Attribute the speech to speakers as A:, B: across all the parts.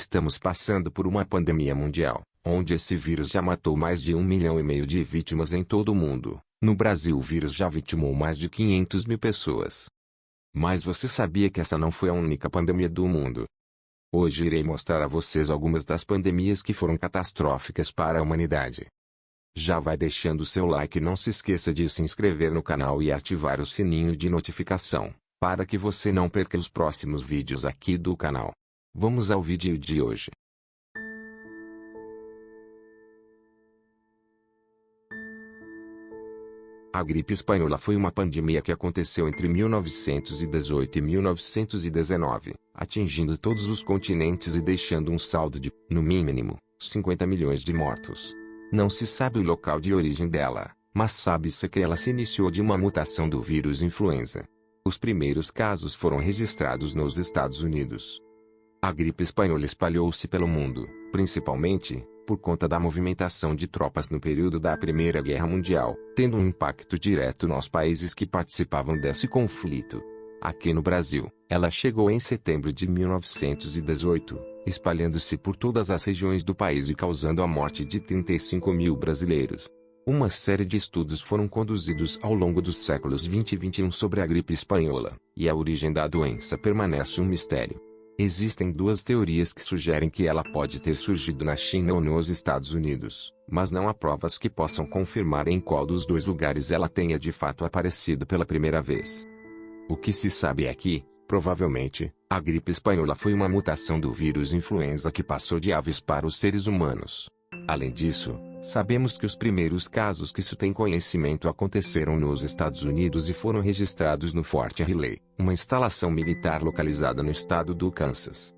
A: Estamos passando por uma pandemia mundial, onde esse vírus já matou mais de 1,5 milhão de vítimas em todo o mundo. No Brasil, o vírus já vitimou mais de 500 mil pessoas. Mas você sabia que essa não foi a única pandemia do mundo? Hoje irei mostrar a vocês algumas das pandemias que foram catastróficas para a humanidade. Já vai deixando o seu like e não se esqueça de se inscrever no canal e ativar o sininho de notificação, para que você não perca os próximos vídeos aqui do canal. Vamos ao vídeo de hoje. A gripe espanhola foi uma pandemia que aconteceu entre 1918 e 1919, atingindo todos os continentes e deixando um saldo de, no mínimo, 50 milhões de mortos. Não se sabe o local de origem dela, mas sabe-se que ela se iniciou de uma mutação do vírus influenza. Os primeiros casos foram registrados nos Estados Unidos. A gripe espanhola espalhou-se pelo mundo, principalmente por conta da movimentação de tropas no período da Primeira Guerra Mundial, tendo um impacto direto nos países que participavam desse conflito. Aqui no Brasil, ela chegou em setembro de 1918, espalhando-se por todas as regiões do país e causando a morte de 35 mil brasileiros. Uma série de estudos foram conduzidos ao longo dos séculos 20 e 21 sobre a gripe espanhola, e a origem da doença permanece um mistério. Existem duas teorias que sugerem que ela pode ter surgido na China ou nos Estados Unidos, mas não há provas que possam confirmar em qual dos dois lugares ela tenha de fato aparecido pela primeira vez. O que se sabe é que, provavelmente, a gripe espanhola foi uma mutação do vírus influenza que passou de aves para os seres humanos. Além disso, sabemos que os primeiros casos que se tem conhecimento aconteceram nos Estados Unidos e foram registrados no Fort Riley, uma instalação militar localizada no estado do Kansas.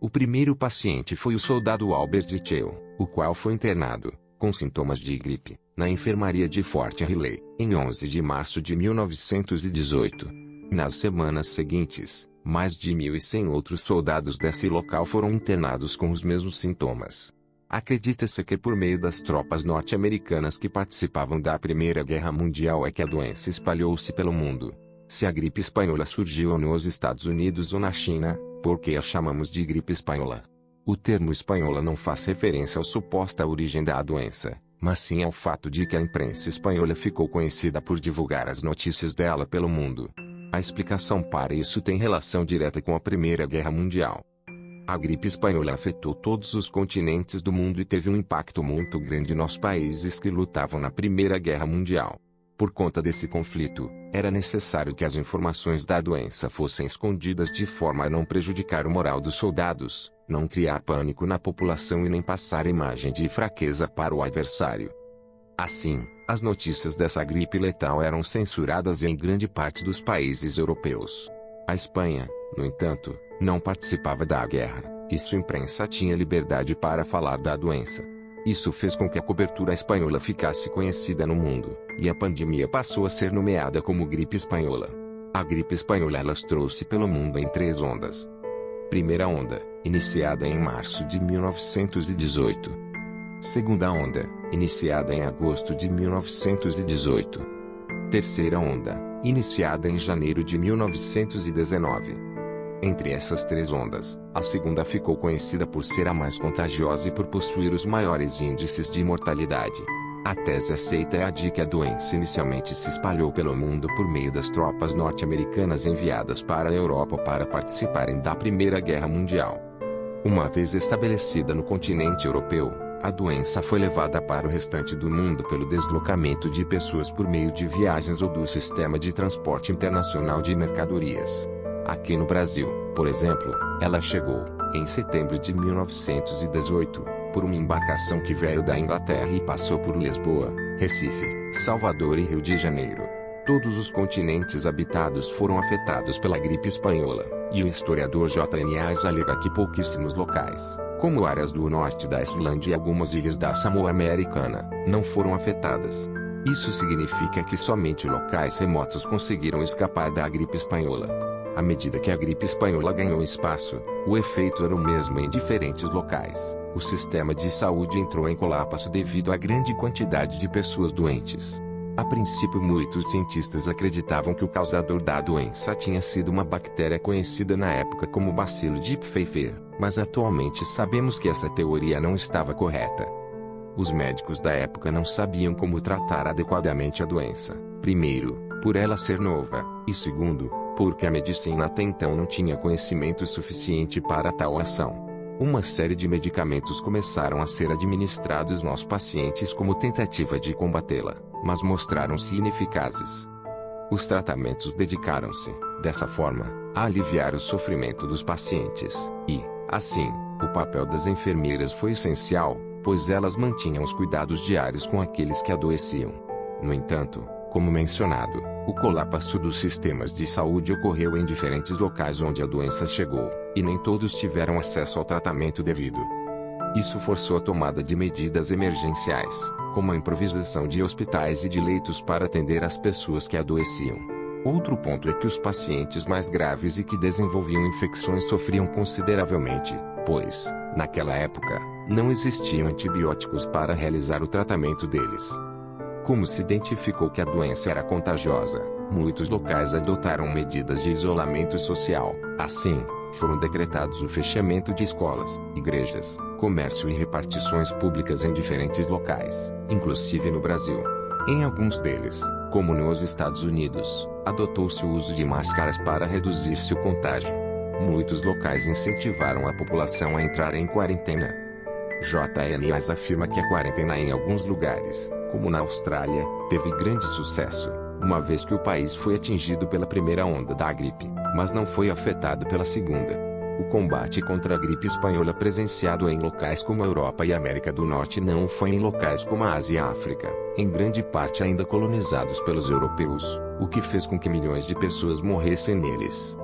A: O primeiro paciente foi o soldado Albert Cheo, o qual foi internado, com sintomas de gripe, na enfermaria de Fort Riley, em 11 de março de 1918. Nas semanas seguintes, mais de 1.100 outros soldados desse local foram internados com os mesmos sintomas. Acredita-se que por meio das tropas norte-americanas que participavam da Primeira Guerra Mundial é que a doença espalhou-se pelo mundo. Se a gripe espanhola surgiu nos Estados Unidos ou na China, por que a chamamos de gripe espanhola? O termo espanhola não faz referência à suposta origem da doença, mas sim ao fato de que a imprensa espanhola ficou conhecida por divulgar as notícias dela pelo mundo. A explicação para isso tem relação direta com a Primeira Guerra Mundial. A gripe espanhola afetou todos os continentes do mundo e teve um impacto muito grande nos países que lutavam na Primeira Guerra Mundial. Por conta desse conflito, era necessário que as informações da doença fossem escondidas de forma a não prejudicar o moral dos soldados, não criar pânico na população e nem passar imagem de fraqueza para o adversário. Assim, as notícias dessa gripe letal eram censuradas em grande parte dos países europeus. A Espanha, no entanto, não participava da guerra, e sua imprensa tinha liberdade para falar da doença. Isso fez com que a cobertura espanhola ficasse conhecida no mundo, e a pandemia passou a ser nomeada como gripe espanhola. A gripe espanhola alastrou-se pelo mundo em 3 ondas. Primeira onda, iniciada em março de 1918. Segunda onda, iniciada em agosto de 1918. Terceira onda, iniciada em janeiro de 1919. Entre essas 3 ondas, a segunda ficou conhecida por ser a mais contagiosa e por possuir os maiores índices de mortalidade. A tese aceita é a de que a doença inicialmente se espalhou pelo mundo por meio das tropas norte-americanas enviadas para a Europa para participarem da Primeira Guerra Mundial. Uma vez estabelecida no continente europeu, a doença foi levada para o restante do mundo pelo deslocamento de pessoas por meio de viagens ou do sistema de transporte internacional de mercadorias. Aqui no Brasil, por exemplo, ela chegou, em setembro de 1918, por uma embarcação que veio da Inglaterra e passou por Lisboa, Recife, Salvador e Rio de Janeiro. Todos os continentes habitados foram afetados pela gripe espanhola, e o historiador J.N. Ais alega que pouquíssimos locais, como áreas do norte da Islândia e algumas ilhas da Samoa Americana, não foram afetadas. Isso significa que somente locais remotos conseguiram escapar da gripe espanhola. À medida que a gripe espanhola ganhou espaço, o efeito era o mesmo em diferentes locais. O sistema de saúde entrou em colapso devido à grande quantidade de pessoas doentes. A princípio, muitos cientistas acreditavam que o causador da doença tinha sido uma bactéria conhecida na época como bacilo de Pfeiffer, mas atualmente sabemos que essa teoria não estava correta. Os médicos da época não sabiam como tratar adequadamente a doença, primeiro, por ela ser nova, e segundo, porque a medicina até então não tinha conhecimento suficiente para tal ação. Uma série de medicamentos começaram a ser administrados aos pacientes como tentativa de combatê-la, mas mostraram-se ineficazes. Os tratamentos dedicaram-se, dessa forma, a aliviar o sofrimento dos pacientes, e, assim, o papel das enfermeiras foi essencial, pois elas mantinham os cuidados diários com aqueles que adoeciam. No entanto, como mencionado, o colapso dos sistemas de saúde ocorreu em diferentes locais onde a doença chegou, e nem todos tiveram acesso ao tratamento devido. Isso forçou a tomada de medidas emergenciais, como a improvisação de hospitais e de leitos para atender as pessoas que adoeciam. Outro ponto é que os pacientes mais graves e que desenvolviam infecções sofriam consideravelmente, pois, naquela época, não existiam antibióticos para realizar o tratamento deles. Como se identificou que a doença era contagiosa, muitos locais adotaram medidas de isolamento social. Assim, foram decretados o fechamento de escolas, igrejas, comércio e repartições públicas em diferentes locais, inclusive no Brasil. Em alguns deles, como nos Estados Unidos, adotou-se o uso de máscaras para reduzir-se o contágio. Muitos locais incentivaram a população a entrar em quarentena. JNAS afirma que a quarentena em alguns lugares, como na Austrália, teve grande sucesso, uma vez que o país foi atingido pela primeira onda da gripe, mas não foi afetado pela segunda. O combate contra a gripe espanhola presenciado em locais como a Europa e a América do Norte não foi em locais como a Ásia e a África, em grande parte ainda colonizados pelos europeus, o que fez com que milhões de pessoas morressem neles.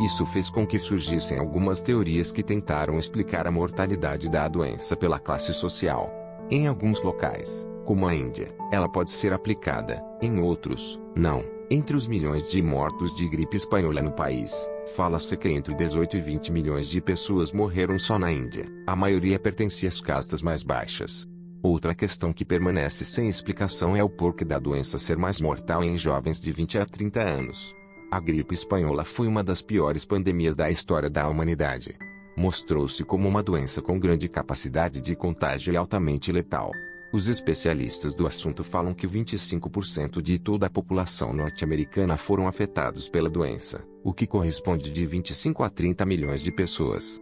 A: Isso fez com que surgissem algumas teorias que tentaram explicar a mortalidade da doença pela classe social. Em alguns locais, como a Índia, ela pode ser aplicada, em outros, não. Entre os milhões de mortos de gripe espanhola no país, fala-se que entre 18 e 20 milhões de pessoas morreram só na Índia. A maioria pertencia às castas mais baixas. Outra questão que permanece sem explicação é o porquê da doença ser mais mortal em jovens de 20 a 30 anos. A gripe espanhola foi uma das piores pandemias da história da humanidade. Mostrou-se como uma doença com grande capacidade de contágio e altamente letal. Os especialistas do assunto falam que 25% de toda a população norte-americana foram afetados pela doença, o que corresponde de 25 a 30 milhões de pessoas.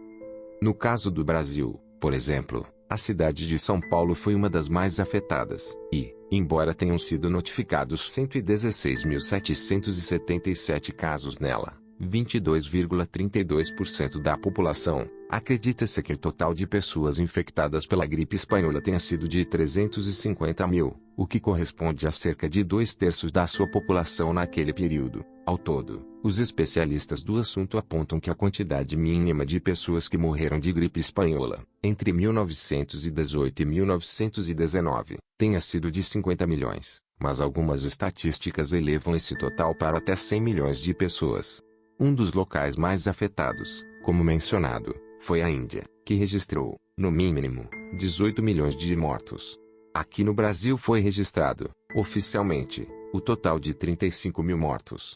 A: No caso do Brasil, por exemplo, a cidade de São Paulo foi uma das mais afetadas, e, embora tenham sido notificados 116.777 casos nela, 22,32% da população, acredita-se que o total de pessoas infectadas pela gripe espanhola tenha sido de 350 mil, o que corresponde a cerca de 2/3 da sua população naquele período. Ao todo, os especialistas do assunto apontam que a quantidade mínima de pessoas que morreram de gripe espanhola, entre 1918 e 1919, tenha sido de 50 milhões, mas algumas estatísticas elevam esse total para até 100 milhões de pessoas. Um dos locais mais afetados, como mencionado, foi a Índia, que registrou, no mínimo, 18 milhões de mortos. Aqui no Brasil foi registrado, oficialmente, o total de 35 mil mortos.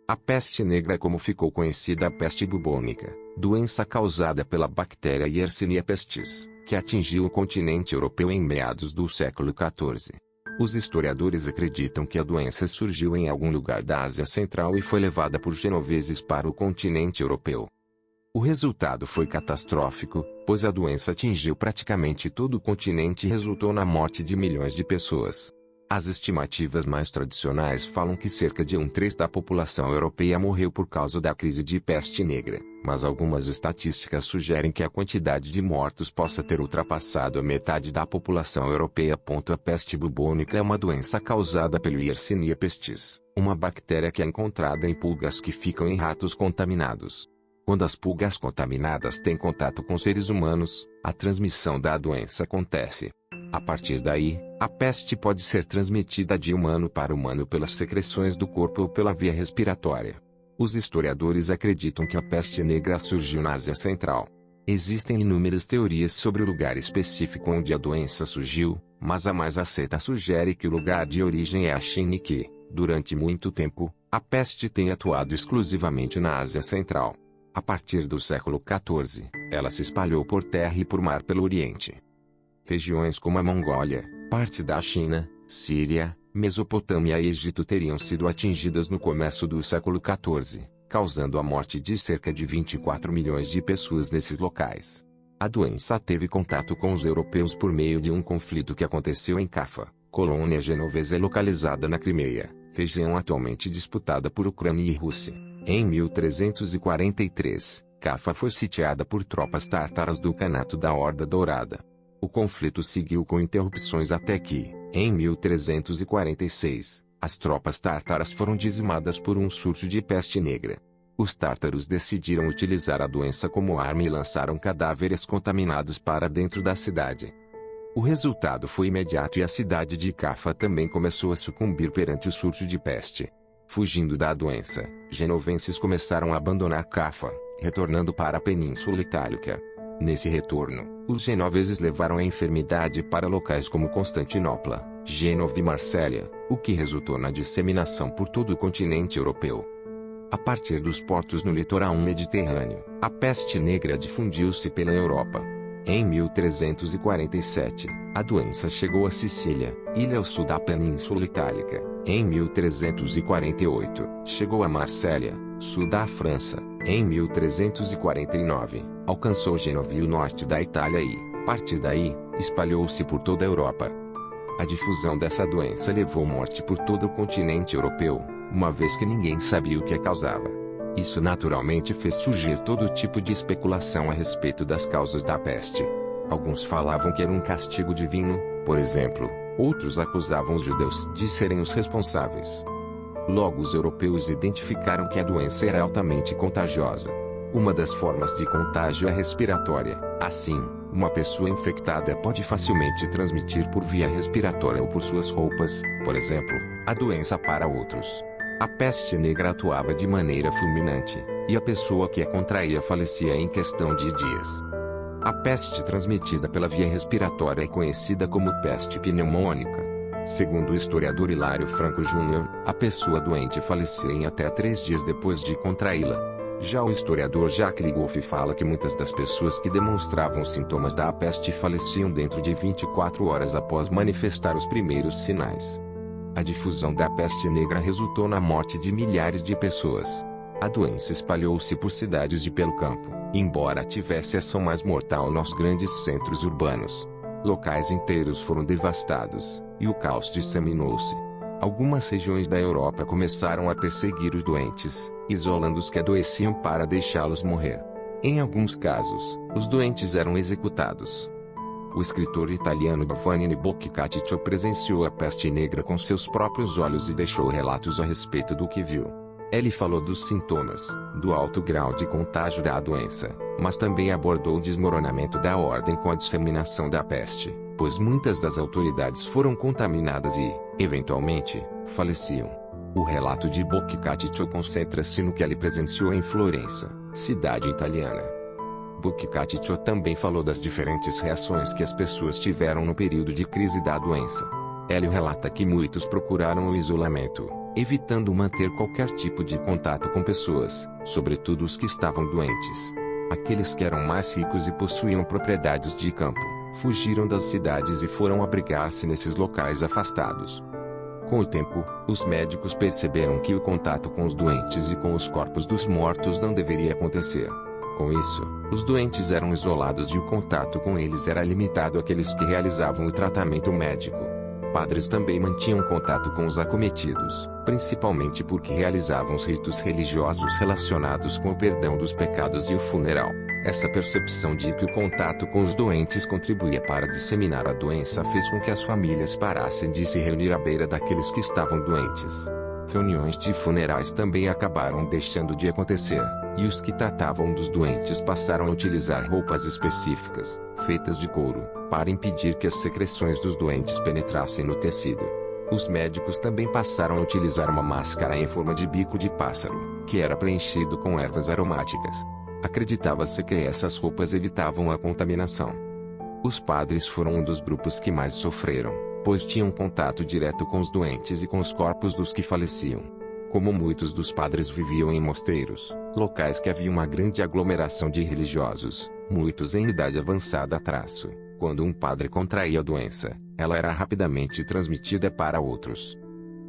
A: A peste negra é como ficou conhecida a peste bubônica, doença causada pela bactéria Yersinia pestis, que atingiu o continente europeu em meados do século XIV. Os historiadores acreditam que a doença surgiu em algum lugar da Ásia Central e foi levada por genoveses para o continente europeu. O resultado foi catastrófico, pois a doença atingiu praticamente todo o continente e resultou na morte de milhões de pessoas. As estimativas mais tradicionais falam que cerca de 1/3 da população europeia morreu por causa da crise de peste negra, mas algumas estatísticas sugerem que a quantidade de mortos possa ter ultrapassado a metade da população europeia. A peste bubônica é uma doença causada pelo Yersinia pestis, uma bactéria que é encontrada em pulgas que ficam em ratos contaminados. Quando as pulgas contaminadas têm contato com seres humanos, a transmissão da doença acontece. A partir daí, a peste pode ser transmitida de humano para humano pelas secreções do corpo ou pela via respiratória. Os historiadores acreditam que a peste negra surgiu na Ásia Central. Existem inúmeras teorias sobre o lugar específico onde a doença surgiu, mas a mais aceita sugere que o lugar de origem é a China e que, durante muito tempo, a peste tem atuado exclusivamente na Ásia Central. A partir do século XIV, ela se espalhou por terra e por mar pelo Oriente. Regiões como a Mongólia, parte da China, Síria, Mesopotâmia e Egito teriam sido atingidas no começo do século XIV, causando a morte de cerca de 24 milhões de pessoas nesses locais. A doença teve contato com os europeus por meio de um conflito que aconteceu em Cafa, colônia genovesa localizada na Crimeia, região atualmente disputada por Ucrânia e Rússia. Em 1343, Cafa foi sitiada por tropas tártaras do Kanato da Horda Dourada. O conflito seguiu com interrupções até que, em 1346, as tropas tártaras foram dizimadas por um surto de peste negra. Os tártaros decidiram utilizar a doença como arma e lançaram cadáveres contaminados para dentro da cidade. O resultado foi imediato e a cidade de Cafa também começou a sucumbir perante o surto de peste. Fugindo da doença, genovenses começaram a abandonar Cafa, retornando para a Península Itálica. Nesse retorno, os genoveses levaram a enfermidade para locais como Constantinopla, Gênova e Marsella, o que resultou na disseminação por todo o continente europeu. A partir dos portos no litoral mediterrâneo, a peste negra difundiu-se pela Europa. Em 1347, a doença chegou a Sicília, ilha ao sul da Península Itálica. Em 1348, chegou a Marsella, sul da França. Em 1349, alcançou Gênova e o norte da Itália e, a partir daí, espalhou-se por toda a Europa. A difusão dessa doença levou morte por todo o continente europeu, uma vez que ninguém sabia o que a causava. Isso naturalmente fez surgir todo tipo de especulação a respeito das causas da peste. Alguns falavam que era um castigo divino, por exemplo, outros acusavam os judeus de serem os responsáveis. Logo os europeus identificaram que a doença era altamente contagiosa. Uma das formas de contágio é respiratória. Assim, uma pessoa infectada pode facilmente transmitir por via respiratória ou por suas roupas, por exemplo, a doença para outros. A peste negra atuava de maneira fulminante, e a pessoa que a contraía falecia em questão de dias. A peste transmitida pela via respiratória é conhecida como peste pneumônica. Segundo o historiador Hilário Franco Júnior, a pessoa doente falecia em até 3 dias depois de contraí-la. Já o historiador Jacques Ligoff fala que muitas das pessoas que demonstravam sintomas da peste faleciam dentro de 24 horas após manifestar os primeiros sinais. A difusão da peste negra resultou na morte de milhares de pessoas. A doença espalhou-se por cidades e pelo campo, embora tivesse ação mais mortal nos grandes centros urbanos. Locais inteiros foram devastados, e o caos disseminou-se. Algumas regiões da Europa começaram a perseguir os doentes, isolando os que adoeciam para deixá-los morrer. Em alguns casos, os doentes eram executados. O escritor italiano Giovanni Boccaccio presenciou a peste negra com seus próprios olhos e deixou relatos a respeito do que viu. Ele falou dos sintomas, do alto grau de contágio da doença, mas também abordou o desmoronamento da ordem com a disseminação da peste, pois muitas das autoridades foram contaminadas e, eventualmente, faleciam. O relato de Boccaccio concentra-se no que ele presenciou em Florença, cidade italiana. Boccaccio também falou das diferentes reações que as pessoas tiveram no período de crise da doença. Ele relata que muitos procuraram o isolamento, evitando manter qualquer tipo de contato com pessoas, sobretudo os que estavam doentes. Aqueles que eram mais ricos e possuíam propriedades de campo, fugiram das cidades e foram abrigar-se nesses locais afastados. Com o tempo, os médicos perceberam que o contato com os doentes e com os corpos dos mortos não deveria acontecer. Com isso, os doentes eram isolados e o contato com eles era limitado àqueles que realizavam o tratamento médico. Padres também mantinham contato com os acometidos, principalmente porque realizavam os ritos religiosos relacionados com o perdão dos pecados e o funeral. Essa percepção de que o contato com os doentes contribuía para disseminar a doença fez com que as famílias parassem de se reunir à beira daqueles que estavam doentes. Reuniões de funerais também acabaram deixando de acontecer, e os que tratavam dos doentes passaram a utilizar roupas específicas, feitas de couro, para impedir que as secreções dos doentes penetrassem no tecido. Os médicos também passaram a utilizar uma máscara em forma de bico de pássaro, que era preenchido com ervas aromáticas. Acreditava-se que essas roupas evitavam a contaminação. Os padres foram um dos grupos que mais sofreram, pois tinham contato direto com os doentes e com os corpos dos que faleciam. Como muitos dos padres viviam em mosteiros, locais que havia uma grande aglomeração de religiosos, muitos em idade avançada traço, quando um padre contraía a doença, ela era rapidamente transmitida para outros.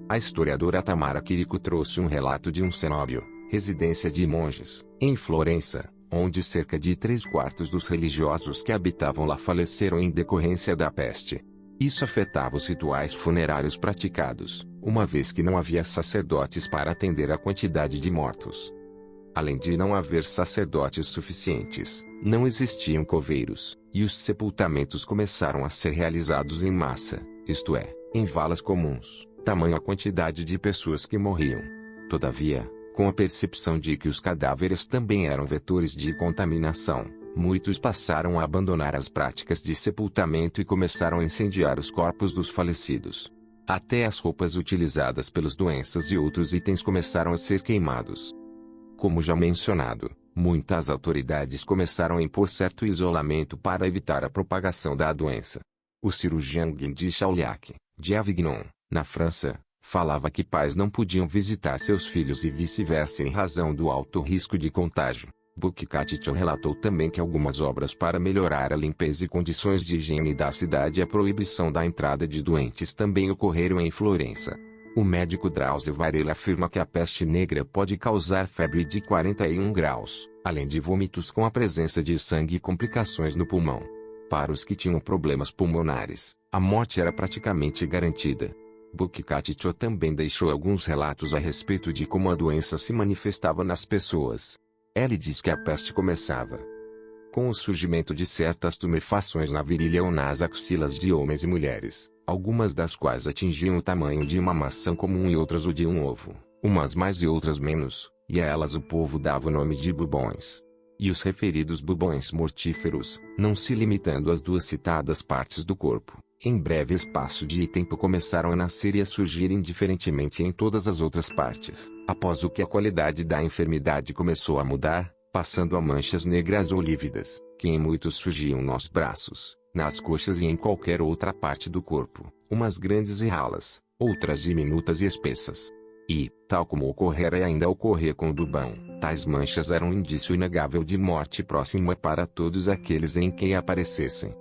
A: A historiadora Tamara Quirico trouxe um relato de um cenóbio, residência de monges, em Florença, onde cerca de 3/4 dos religiosos que habitavam lá faleceram em decorrência da peste. Isso afetava os rituais funerários praticados, uma vez que não havia sacerdotes para atender a quantidade de mortos. Além de não haver sacerdotes suficientes, não existiam coveiros, e os sepultamentos começaram a ser realizados em massa, isto é, em valas comuns, tamanha a quantidade de pessoas que morriam. Todavia, com a percepção de que os cadáveres também eram vetores de contaminação, muitos passaram a abandonar as práticas de sepultamento e começaram a incendiar os corpos dos falecidos. Até as roupas utilizadas pelos doentes e outros itens começaram a ser queimados. Como já mencionado, muitas autoridades começaram a impor certo isolamento para evitar a propagação da doença. O cirurgião Guy de Chauliac, de Avignon, na França, falava que pais não podiam visitar seus filhos e vice-versa em razão do alto risco de contágio. Boccaccio relatou também que algumas obras para melhorar a limpeza e condições de higiene da cidade e a proibição da entrada de doentes também ocorreram em Florença. O médico Drauzio Varela afirma que a peste negra pode causar febre de 41 graus, além de vômitos com a presença de sangue e complicações no pulmão. Para os que tinham problemas pulmonares, a morte era praticamente garantida. Boccaccio também deixou alguns relatos a respeito de como a doença se manifestava nas pessoas. Ele diz que a peste começava com o surgimento de certas tumefações na virilha ou nas axilas de homens e mulheres, algumas das quais atingiam o tamanho de uma maçã comum e outras o de um ovo, umas mais e outras menos, e a elas o povo dava o nome de bubões. E os referidos bubões mortíferos, não se limitando às duas citadas partes do corpo, em breve espaço de tempo começaram a nascer e a surgir indiferentemente em todas as outras partes, após o que a qualidade da enfermidade começou a mudar, passando a manchas negras ou lívidas, que em muitos surgiam nos braços, nas coxas e em qualquer outra parte do corpo, umas grandes e ralas, outras diminutas e espessas. E, tal como ocorrera e ainda ocorrer com o bubão, tais manchas eram um indício inegável de morte próxima para todos aqueles em quem aparecessem.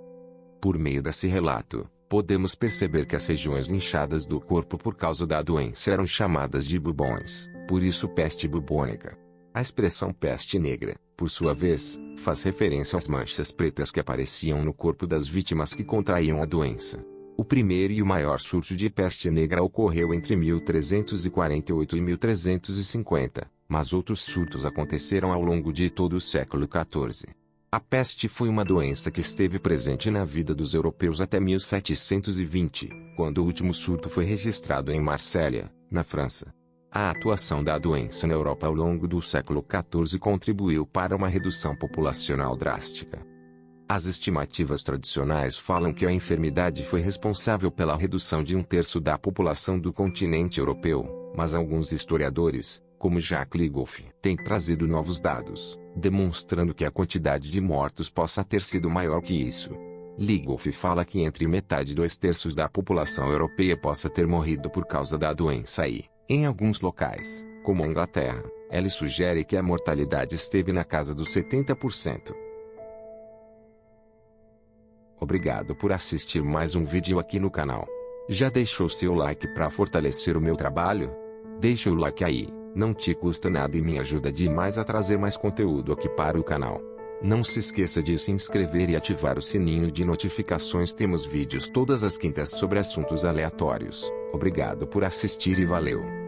A: Por meio desse relato, podemos perceber que as regiões inchadas do corpo por causa da doença eram chamadas de bubões, por isso peste bubônica. A expressão peste negra, por sua vez, faz referência às manchas pretas que apareciam no corpo das vítimas que contraíam a doença. O primeiro e o maior surto de peste negra ocorreu entre 1348 e 1350, mas outros surtos aconteceram ao longo de todo o século XIV. A peste foi uma doença que esteve presente na vida dos europeus até 1720, quando o último surto foi registrado em Marsella, na França. A atuação da doença na Europa ao longo do século XIV contribuiu para uma redução populacional drástica. As estimativas tradicionais falam que a enfermidade foi responsável pela redução de 1/3 da população do continente europeu, mas alguns historiadores, como Jacques Ligoff, têm trazido novos dados, demonstrando que a quantidade de mortos possa ter sido maior que isso. Ligoff fala que entre metade e 2/3 da população europeia possa ter morrido por causa da doença e, em alguns locais, como a Inglaterra, ele sugere que a mortalidade esteve na casa dos 70%. Obrigado por assistir mais um vídeo aqui no canal. Já deixou seu like para fortalecer o meu trabalho? Deixa o like aí, não te custa nada e me ajuda demais a trazer mais conteúdo aqui para o canal. Não se esqueça de se inscrever e ativar o sininho de notificações. Temos vídeos todas as quintas sobre assuntos aleatórios. Obrigado por assistir e valeu!